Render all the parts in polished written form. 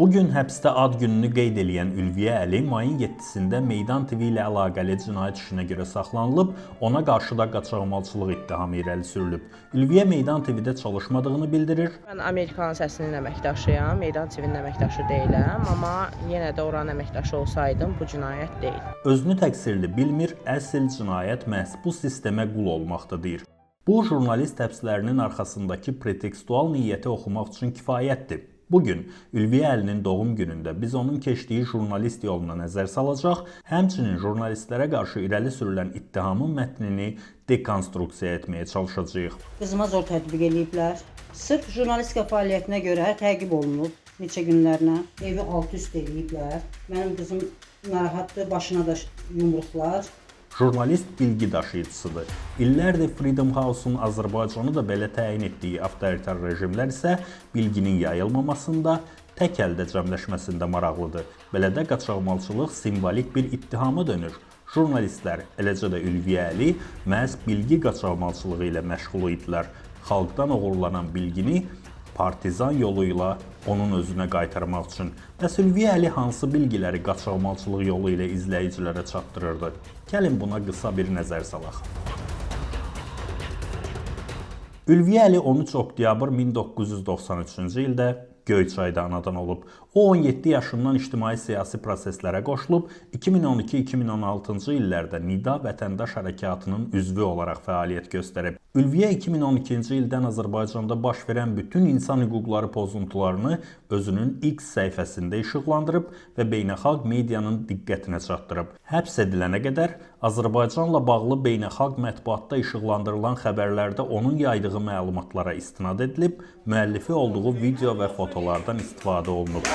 Bugün həbsdə ad gününü qeyd edən Ülviyə Əli mayın 7-sində Meydan TV ilə əlaqəli cinayət işinə görə saxlanılıb, ona qarşı da qaçaqmalçılıq ittihamı irəli sürülüb. Ülviyə Meydan TV-də çalışmadığını bildirir. Mən Amerikanın Səsinin əməkdaşıyam, Meydan TV-nin əməkdaşı deyiləm, amma yenə də oranın əməkdaşı olsaydım bu cinayət deyil. Özünü təqsirli bilmir, əsl cinayət məhz bu sistemə qul olmaqda deyir. Bu, jurnalist həbslərinin arxasındakı pretekstual niyyəti oxumaq üçün kifayətdir. Bugün Ülviyə Əlinin doğum günündə biz onun keçdiyi jurnalist yoluna nəzər salacaq, həmçinin jurnalistlərə qarşı irəli sürülən ittihamın mətnini dekonstruksiya etməyə çalışacağıq. Qızıma zor tətbiq eləyiblər. Sırf jurnalistika fəaliyyətinə görə təqib olunub neçə günlərinə. Evi alt-üst eləyiblər. Mənim qızım narahatdır, başına da yumruqlar. Jurnalist bilgi daşıyıcısıdır. İllərdir Freedom House-un Azərbaycanı da belə təyin etdiyi avtoritar rejimlər isə bilginin yayılmamasında, tək əldə cəmləşməsində maraqlıdır. Belə də qaçaqmalçılıq simvolik bir ittihama dönür. Jurnalistlər, eləcə də Ülviyə Əli məhz bilgi qaçaqmalçılığı ilə məşğul idilər. Xalqdan oğurlanan bilgini partizan yolu ilə onun özünə qaytarmaq üçün. Bəs Ülviyə Əli hansı bilgiləri qaçaqmalçılıq yolu ilə izləyicilərə çatdırırdı? Gəlin buna qısa bir nəzər salaq. Ülviyə Əli 13 oktyabr 1993-cü ildə Göyçayda anadan olub. O 17 yaşından ictimai-siyasi proseslərə qoşulub, 2012-2016-cı illərdə Nida Vətəndaş Hərəkatının üzvü olaraq fəaliyyət göstərib. Ülviyə 2012-ci ildən Azərbaycanda baş verən bütün insan hüquqları pozuntularını özünün X səhifəsində işıqlandırıb və beynəlxalq medianın diqqətinə çatdırıb. Həbs edilənə qədər Azərbaycanla bağlı beynəlxalq mətbuatda işıqlandırılan xəbərlərdə onun yaydığı məlumatlara istinad edilib, müəllifi olduğu video və fotolardan istifadə olunub.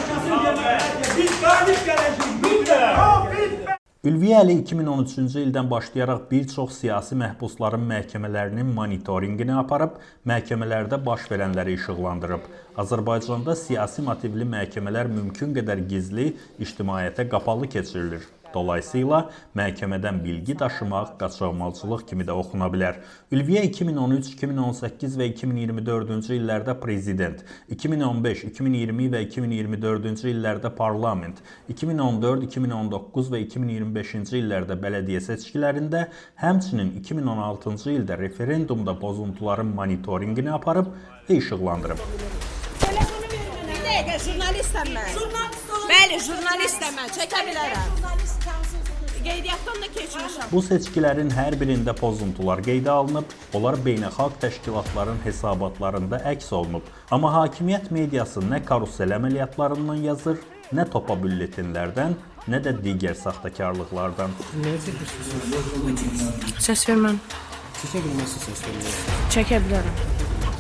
Ülviyə Əli 2013-cü ildən başlayaraq bir çox siyasi məhbusların məhkəmələrinin monitorinqini aparıb, məhkəmələrdə baş verənləri işıqlandırıb. Azərbaycanda siyasi motivli məhkəmələr mümkün qədər gizli, ictimaiyyətə qapalı keçirilir. Dolayısıyla məhkəmədən bilgi daşımaq qaçaqmalçılıq kimi də oxuna bilər. Ülviyə 2013, 2018 və 2024-cü illərdə prezident, 2015, 2020 və 2024-cü illərdə parlament, 2014, 2019 və 2025-ci illərdə bələdiyyə seçkilərində, həmçinin 2016-cı ildə referendumda pozuntuların monitorinqini aparıb və işıqlandırıb. Bir dəqiqə, jurnalistəm mən. Bəli, jurnalistəm mən, çəkə bilərəm. Qeydiyyatdan da keçmişəm. Bu seçkilərin hər birində pozuntular qeydə alınıb, onlar beynəlxalq təşkilatların hesabatlarında əks olunub. Amma hakimiyyət mediası nə karusel əməliyyatlarından yazır, nə topa bülletinlərdən, nə də digər saxtakarlıqlardan. Səs vermən. Çəkə bilməzsə səs vermən. Çəkə bilərəm.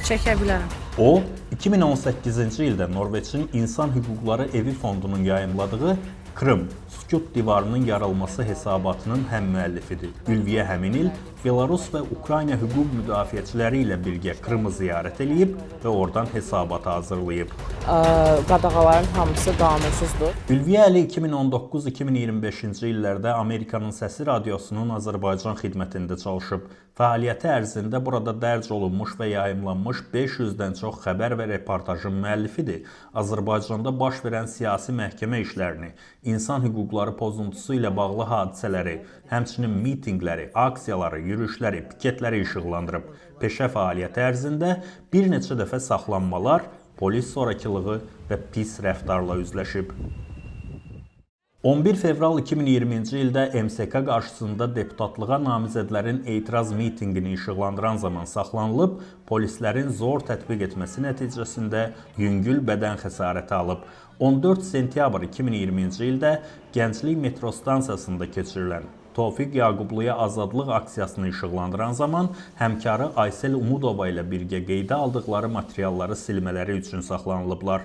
Çəkə bilərəm. O, 2018-ci ildə Norveçin İnsan Hüquqları Evi Fondunun yayımladığı Krım, Sükut Divarının yarılması hesabatının həm müəllifidir. Ülviyə həmin il Belarus və Ukrayna hüquq müdafiəçiləri ilə birgə Krımı ziyarət edib və oradan hesabat hazırlayıb. Qadağaların hamısı qanunsuzdur. Ülviyə Əli 2019-2025-ci illərdə Amerikanın Səsi Radiosunun Azərbaycan xidmətində çalışıb. Fəaliyyəti ərzində burada dərc olunmuş və yayımlanmış 500-dən çox xəbər və reportajın müəllifidir. Azərbaycanda baş verən siyasi məhkəmə işlərini, insan hüquqları pozuntusu ilə bağlı hadisələri, həmçinin mitinqləri, aksiyaları, yürüşləri, piketləri işıqlandırıb. Peşə fəaliyyəti ərzində bir neçə dəfə saxlanmalar, polis zorakılığı və pis rəftarla üzləşib. 11 fevral 2020-ci ildə MSK qarşısında deputatlığa namizədlərin etiraz mitinqini işıqlandıran zaman saxlanılıb, polislərin zor tətbiq etməsi nəticəsində yüngül bədən xəsarəti alıb. 14 sentyabr 2020-ci ildə Gənclik metro stansiyasında keçirilən Tofiq Yaqubluya azadlıq aksiyasını işıqlandıran zaman həmkarı Aysel Umudova ilə birgə qeydə aldıqları materialları silmələri üçün saxlanılıblar.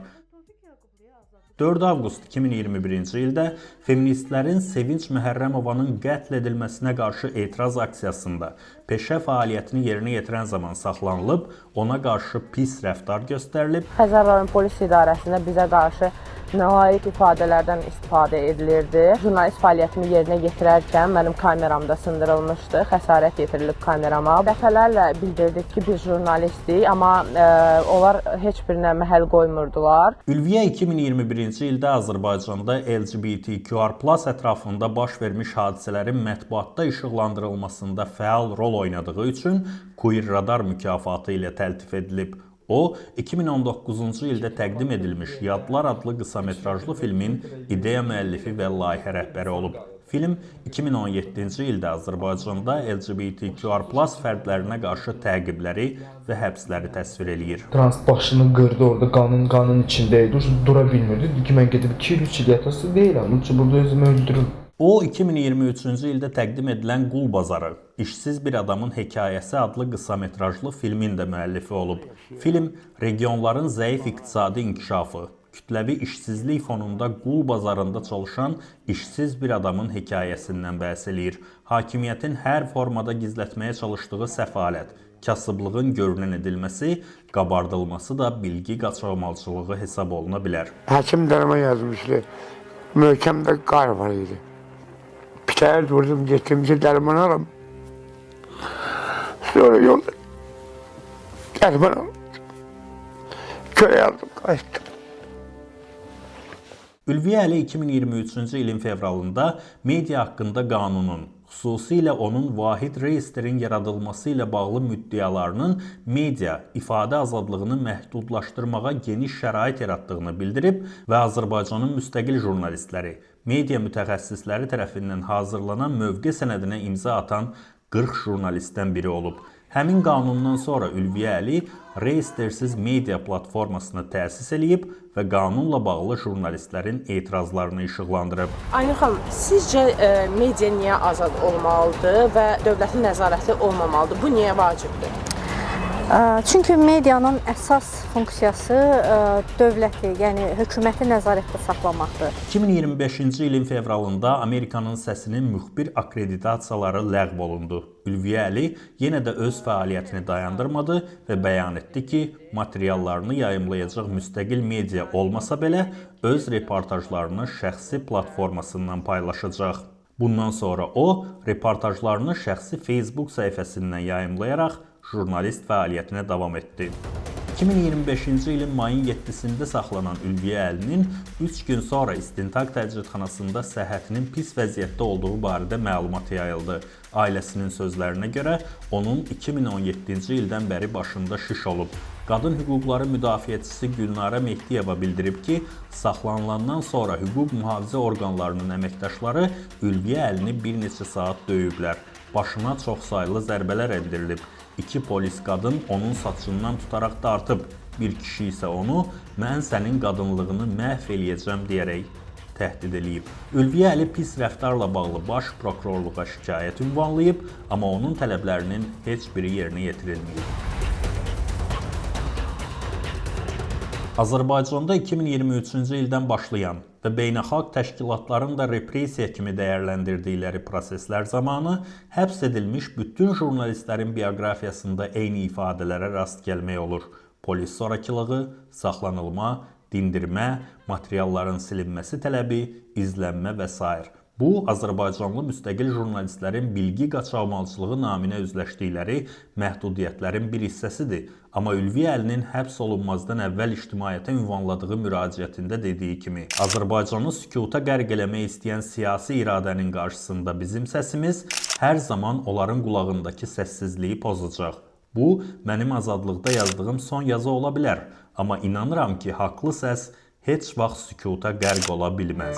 4 avqust 2021-ci ildə feministlərin Sevinç Məhərrəmovanın qətl edilməsinə qarşı etiraz aksiyasında peşə fəaliyyətini yerinə yetirən zaman saxlanılıb, ona qarşı pis rəftar göstərilib. Xəzər rayon polis idarəsində bizə qarşı nalayiq ifadələrdən istifadə edilirdi. Jurnalist fəaliyyətimi yerinə yetirərkən mənim kameramda sındırılmışdı, xəsarət yetirilib kamerama. Dəfələrlə bildirdik ki, biz jurnalistik, amma onlar heç birinə məhəl qoymurdular. Ülviyə 2021-ci ildə Azərbaycanda LGBTQR+ ətrafında baş vermiş hadisələrin mətbuatda işıqlandırılmasında fəal rol oynadığı üçün Queer Radar mükafatı ilə təltif edilib. O, 2019-cu ildə təqdim edilmiş Yadlar adlı qısametrajlı filmin ideya müəllifi və layihə rəhbəri olub. Film 2017-ci ildə Azərbaycanda LGBTQR+ fərdlərinə qarşı təqibləri və həbsləri təsvir eləyir. Trans başını qırdı orada, qanın içində idi. Dura bilmirdi. Dedi ki, mən gedib 2-3 il yatası deyiləm. Lütfü burada özümü öldürüm. O, 2023-cü ildə təqdim edilən Qul Bazarı, İşsiz bir adamın hekayəsi adlı qısametrajlı filmin də müəllifi olub. Film, regionların zəif iqtisadi inkişafı, kütləvi işsizlik fonunda qul bazarında çalışan işsiz bir adamın hekayəsindən bəhs eləyir. Hakimiyyətin hər formada gizlətməyə çalışdığı səfalət, kasıblığın görünən edilməsi, qabardılması da bilgi qaçırmalçılığı hesab oluna bilər. Həkim dərman yazmışdı. Möhkəmdə qar var idi. Bir təhər durdum, getdim ki, dərman alım. Sonra yolda dərman alım. Köyə aldım, qaçdım. Ülviyə Əli 2023-cü ilin fevralında media haqqında qanunun, xüsusilə onun vahid reyestrinin yaradılması ilə bağlı müddialarının media, ifadə azadlığını məhdudlaşdırmağa geniş şərait yaratdığını bildirib və Azərbaycanın müstəqil jurnalistləri, media mütəxəssisləri tərəfindən hazırlanan mövqe sənədinə imza atan 40 jurnalistdən biri olub. Həmin qanundan sonra Ülviyə Əli reyestrsiz media platformasını təsis edib və qanunla bağlı jurnalistlərin etirazlarını işıqlandırıb. Aynur xanım, sizcə media niyə azad olmalıdır və dövlətin nəzarəti olmamalıdır? Bu niyə vacibdir? Çünki medianın əsas funksiyası dövləti, yəni hökuməti nəzarətdə saxlamaqdır. 2025-ci ilin fevralında Amerikanın Səsinin müxbir akkreditasiyaları ləğv olundu. Ülviyə Əli yenə də öz fəaliyyətini dayandırmadı və bəyan etdi ki, materiallarını yayımlayacaq müstəqil media olmasa belə, öz reportajlarını şəxsi platformasından paylaşacaq. Bundan sonra o, reportajlarını şəxsi Facebook səhifəsindən yayımlayaraq jurnalist fəaliyyətinə davam etdi. 2025-ci ilin mayın 7-sində saxlanan Ülviyə Əlinin 3 gün sonra istintaq təcridxanasında səhhətinin pis vəziyyətdə olduğu barədə məlumat yayıldı. Ailəsinin sözlərinə görə onun 2017-ci ildən bəri başında şiş olub. Qadın hüquqları müdafiəçisi Gülnara Mehdiyeva bildirib ki, saxlanılandan sonra hüquq mühafizə orqanlarının əməkdaşları Ülviyə Əlini bir neçə saat döyüblər. Başına çoxsaylı zərbələr endirilib. 2 polis qadın onun saçından tutaraq dartıb. Bir kişi isə onu "Mən sənin qadınlığını məhv eləyəcəm" deyərək təhdid eləyib. Ülviyə Əli pis rəftarla bağlı baş prokurorluğa şikayət ünvanlayıb, amma onun tələblərinin heç biri yerinə yetirilməyib. Azərbaycanda 2023-cü ildən başlayan və beynəlxalq təşkilatların da repressiya kimi dəyərləndirdikləri proseslər zamanı həbs edilmiş bütün jurnalistlərin bioqrafiyasında eyni ifadələrə rast gəlmək olur. Polis zorakılığı, saxlanılma, dindirmə, materialların silinməsi tələbi, izlənmə və s. Bu, Azərbaycanlı müstəqil jurnalistlərin bilgi qaçalmalçılığı naminə üzləşdikləri məhdudiyyətlərin bir hissəsidir. Amma Ülviyə Əlinin həbs olunmazdan əvvəl ictimaiyyətə ünvanladığı müraciətində dediyi kimi, Azərbaycanı sükuta qərq eləmək istəyən siyasi iradənin qarşısında bizim səsimiz hər zaman onların qulağındakı səssizliyi pozacaq. Bu, mənim azadlıqda yazdığım son yazı ola bilər. Amma inanıram ki, haqlı səs heç vaxt sükuta qərq ola bilməz.